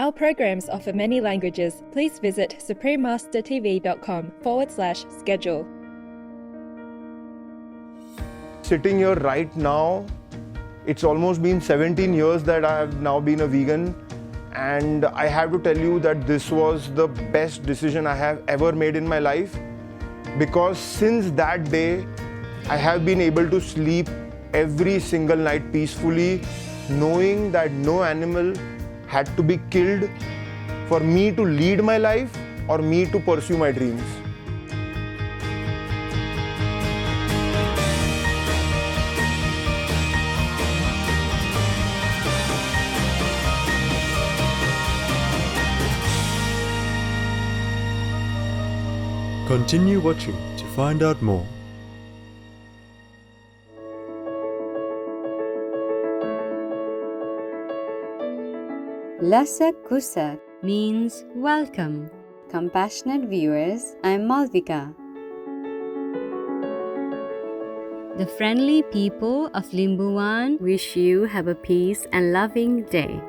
Our programs offer many languages. Please visit suprememastertv.com/schedule. Sitting here right now, it's almost been 17 years that I have now been a vegan, and I have to tell you that this was the best decision I have ever made in my life, because since that day I have been able to sleep every single night peacefully, knowing that no animal had to be killed for me to lead my life or me to pursue my dreams. Continue watching to find out more. Lasak Kusak means welcome. Compassionate viewers, I'm Malvika. The friendly people of Limbuwan wish you have a peace and loving day.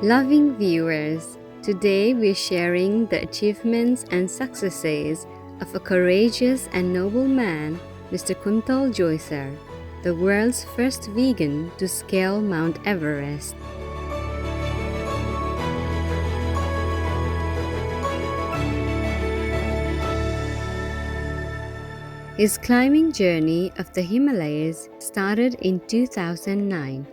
Loving viewers, today we're sharing the achievements and successes of a courageous and noble man, Mr. Kuntal Joisher, the world's first vegan to scale Mount Everest. His climbing journey of the Himalayas started in 2009.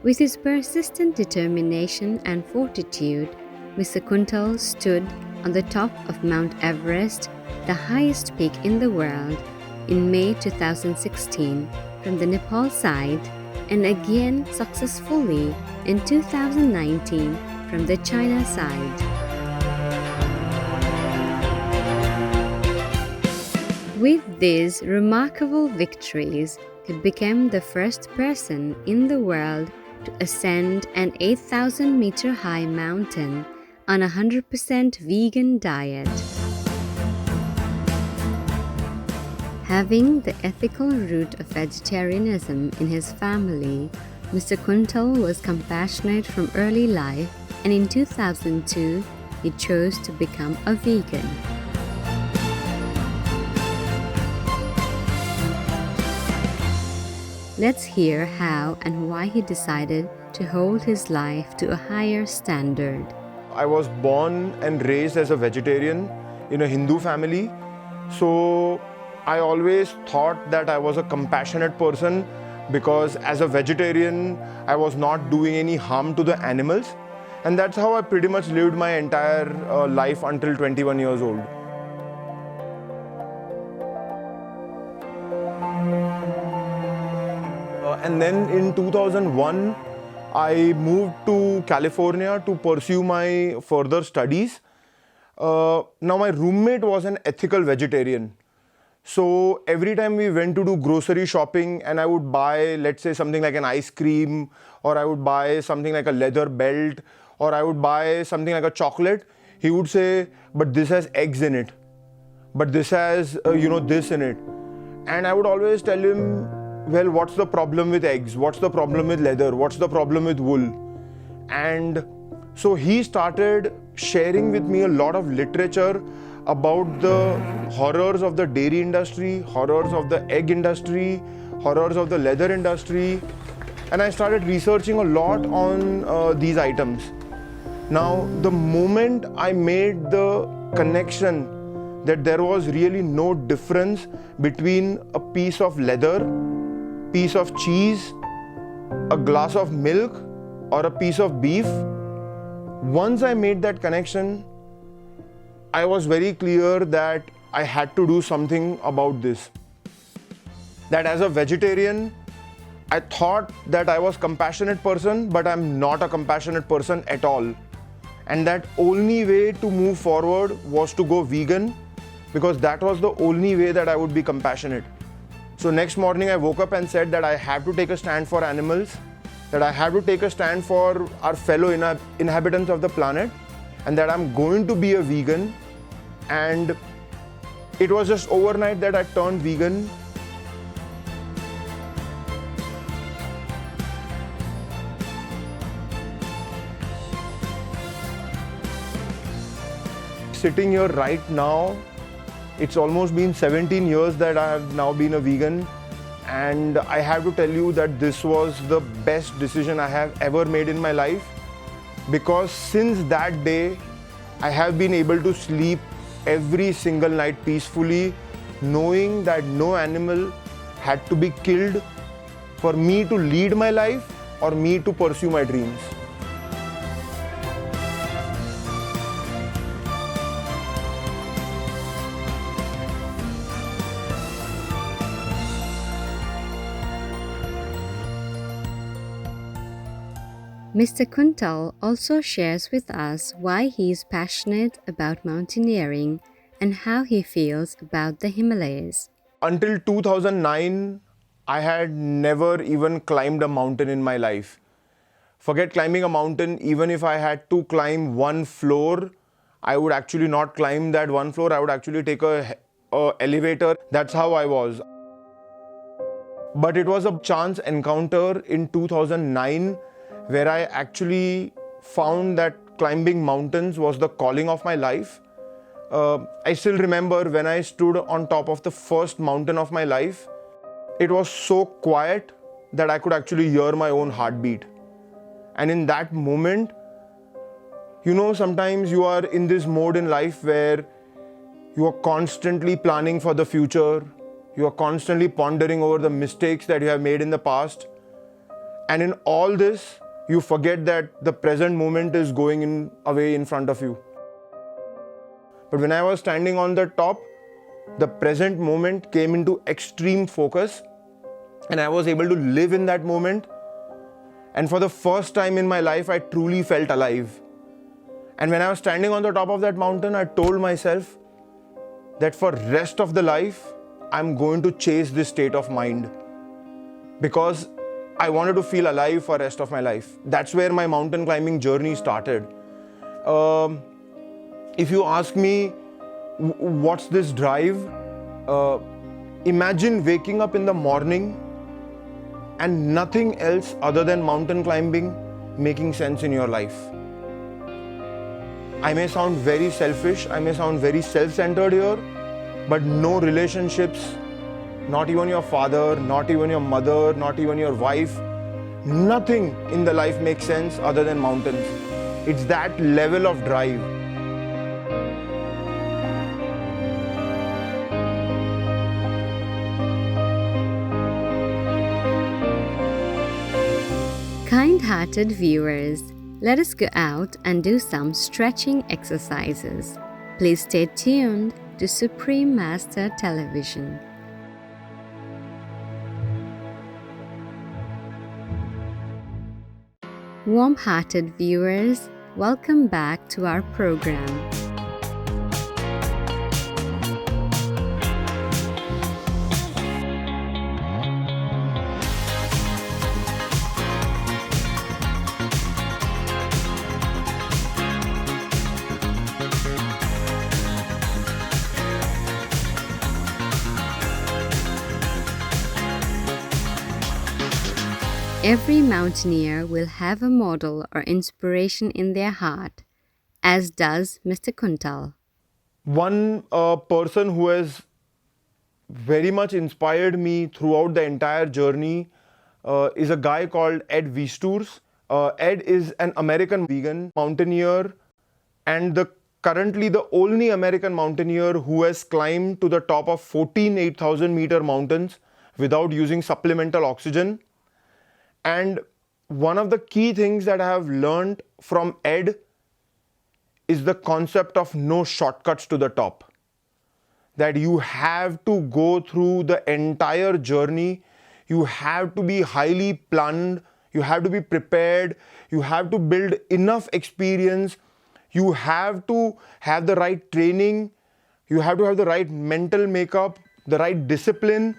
With his persistent determination and fortitude, Mr. Kuntal stood on the top of Mount Everest, the highest peak in the world, in May 2016 from the Nepal side, and again successfully in 2019 from the China side. With these remarkable victories, he became the first person in the world to ascend an 8,000-meter high mountain on a 100% vegan diet. Having the ethical root of vegetarianism in his family, Mr. Kuntal was compassionate from early life, and in 2002, he chose to become a vegan. Let's hear how and why he decided to hold his life to a higher standard. I was born and raised as a vegetarian in a Hindu family, so I always thought that I was a compassionate person, because as a vegetarian I was not doing any harm to the animals, and that's how I pretty much lived my entire life until 21 years old. And then in 2001, I moved to California to pursue my further studies. Now my roommate was an ethical vegetarian. So every time we went to do grocery shopping and I would buy, let's say, something like an ice cream, or I would buy something like a leather belt, or I would buy something like a chocolate, he would say, but this has eggs in it, but this has, this in it. And I would always tell him, well, what's the problem with eggs? What's the problem with leather? What's the problem with wool? And so he started sharing with me a lot of literature about the horrors of the dairy industry, horrors of the egg industry, horrors of the leather industry. And I started researching a lot on these items. Now, the moment I made the connection that there was really no difference between a piece of leather, piece of cheese, a glass of milk, or a piece of beef, once I made that connection, I was very clear that I had to do something about this. That as a vegetarian, I thought that I was a compassionate person, but I'm not a compassionate person at all. And that only way to move forward was to go vegan, because that was the only way that I would be compassionate. So next morning I woke up and said that I have to take a stand for animals, that I have to take a stand for our fellow inhabitants of the planet, and that I'm going to be a vegan. And it was just overnight that I turned vegan. sitting here right now, it's almost been 17 years that I have now been a vegan, and I have to tell you that this was the best decision I have ever made in my life, because since that day I have been able to sleep every single night peacefully, knowing that no animal had to be killed for me to lead my life or me to pursue my dreams. Mr. Kuntal also shares with us why he is passionate about mountaineering and how he feels about the Himalayas. Until 2009, I had never even climbed a mountain in my life. Forget climbing a mountain, even if I had to climb one floor, I would actually not climb that one floor. I would actually take a elevator. That's how I was. But it was a chance encounter in 2009 where I actually found that climbing mountains was the calling of my life. I still remember when I stood on top of the first mountain of my life, it was so quiet that I could actually hear my own heartbeat. And in that moment, sometimes you are in this mode in life where you are constantly planning for the future, you are constantly pondering over the mistakes that you have made in the past. And in all this, you forget that the present moment is going away in front of you. But when I was standing on the top, the present moment came into extreme focus and I was able to live in that moment. And for the first time in my life, I truly felt alive. And when I was standing on the top of that mountain, I told myself that for rest of the life, I'm going to chase this state of mind, because I wanted to feel alive for the rest of my life. That's where my mountain climbing journey started. If you ask me, what's this drive? Imagine waking up in the morning and nothing else other than mountain climbing making sense in your life. I may sound very selfish, I may sound very self-centered here, but no relationships, not even your father, not even your mother, not even your wife, nothing in the life makes sense other than mountains. It's that level of drive. Kind-hearted viewers, let us go out and do some stretching exercises. Please stay tuned to Supreme Master Television. Warm-hearted viewers, welcome back to our program. Every mountaineer will have a model or inspiration in their heart, as does Mr. Kuntal. One person who has very much inspired me throughout the entire journey is a guy called Ed Wiesturs. Ed is an American vegan mountaineer and currently the only American mountaineer who has climbed to the top of 14 8,000 meter mountains without using supplemental oxygen. And one of the key things that I have learned from Ed is the concept of no shortcuts to the top. That you have to go through the entire journey, you have to be highly planned, you have to be prepared, you have to build enough experience, you have to have the right training, you have to have the right mental makeup, the right discipline.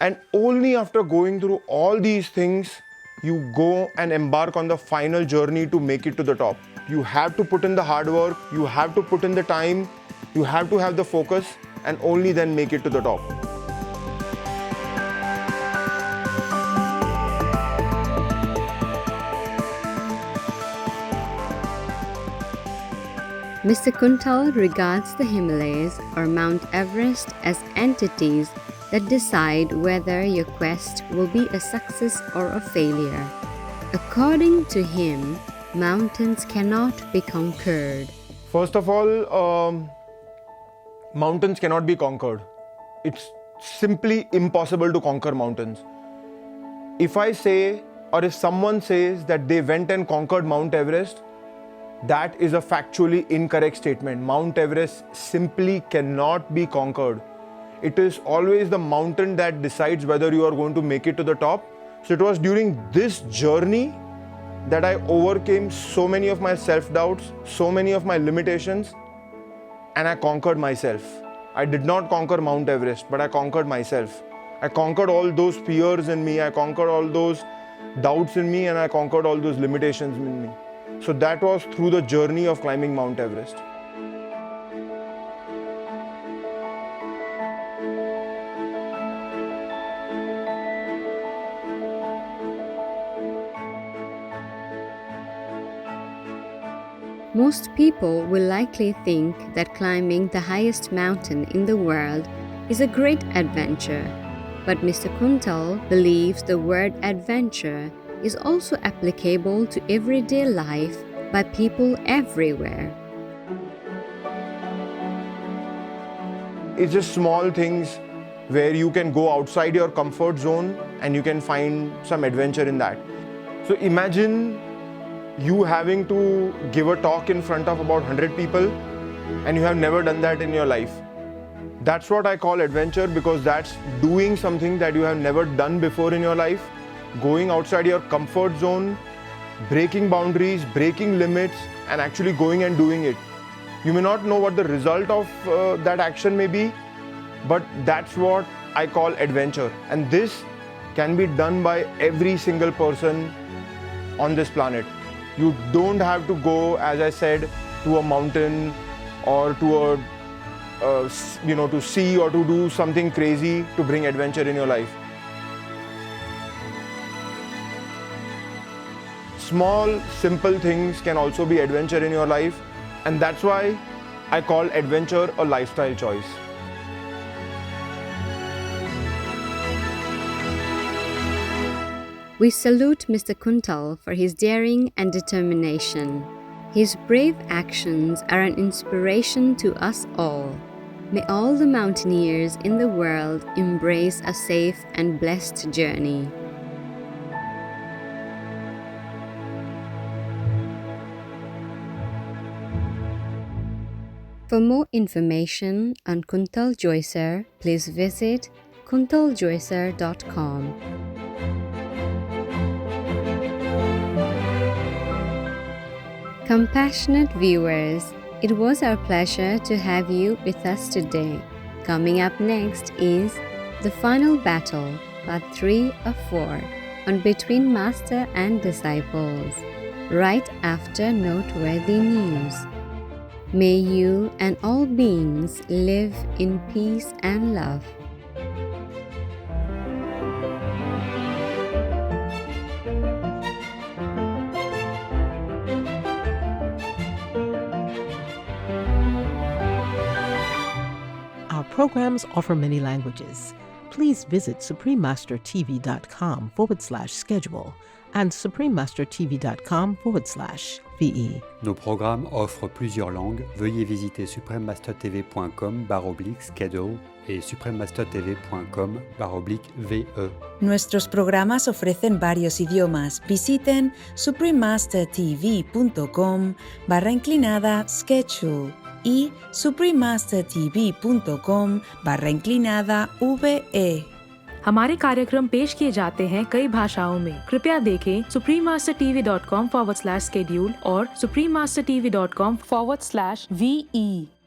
And only after going through all these things, you go and embark on the final journey to make it to the top. You have to put in the hard work, you have to put in the time, you have to have the focus, and only then make it to the top. Mr. Kuntal regards the Himalayas or Mount Everest as entities that decide whether your quest will be a success or a failure. According to him, mountains cannot be conquered. First of all, mountains cannot be conquered. It's simply impossible to conquer mountains. If I say, or if someone says that they went and conquered Mount Everest, that is a factually incorrect statement. Mount Everest simply cannot be conquered. It is always the mountain that decides whether you are going to make it to the top. So it was during this journey that I overcame so many of my self-doubts, so many of my limitations, and I conquered myself. I did not conquer Mount Everest, but I conquered myself. I conquered all those fears in me, I conquered all those doubts in me, and I conquered all those limitations in me. So that was through the journey of climbing Mount Everest. Most people will likely think that climbing the highest mountain in the world is a great adventure. But Mr. Kuntal believes the word adventure is also applicable to everyday life by people everywhere. It's just small things where you can go outside your comfort zone and you can find some adventure in that. So imagine you having to give a talk in front of about 100 people and you have never done that in your life. That's what I call adventure, because that's doing something that you have never done before in your life, going outside your comfort zone, breaking boundaries, breaking limits, and actually going and doing it. You may not know what the result of that action may be, but that's what I call adventure. And this can be done by every single person on this planet. You don't have to go, as I said, to a mountain or to to see or to do something crazy to bring adventure in your life. Small, simple things can also be adventure in your life, and that's why I call adventure a lifestyle choice. We salute Mr. Kuntal for his daring and determination. His brave actions are an inspiration to us all. May all the mountaineers in the world embrace a safe and blessed journey. For more information on Kuntal Joisher, please visit kuntaljoisher.com. Compassionate viewers, it was our pleasure to have you with us today. Coming up next is The Final Battle, Part 3 of 4, on Between Master and Disciples, right after noteworthy news. May you and all beings live in peace and love. Our programs offer many languages. Please visit suprememastertv.com/schedule and suprememastertv.com/VE. Nos programmes offrent plusieurs langues. Veuillez visiter suprememastertv.com/schedule et suprememastertv.com/VE. Nuestros programas ofrecen varios idiomas. Visiten suprememastertv.com/schedule y suprememastertv.com/VE. हमारे कार्यक्रम पेश किए जाते हैं कई भाषाओं में। कृपया देखें suprememastertv.com/schedule और suprememastertv.com/VE।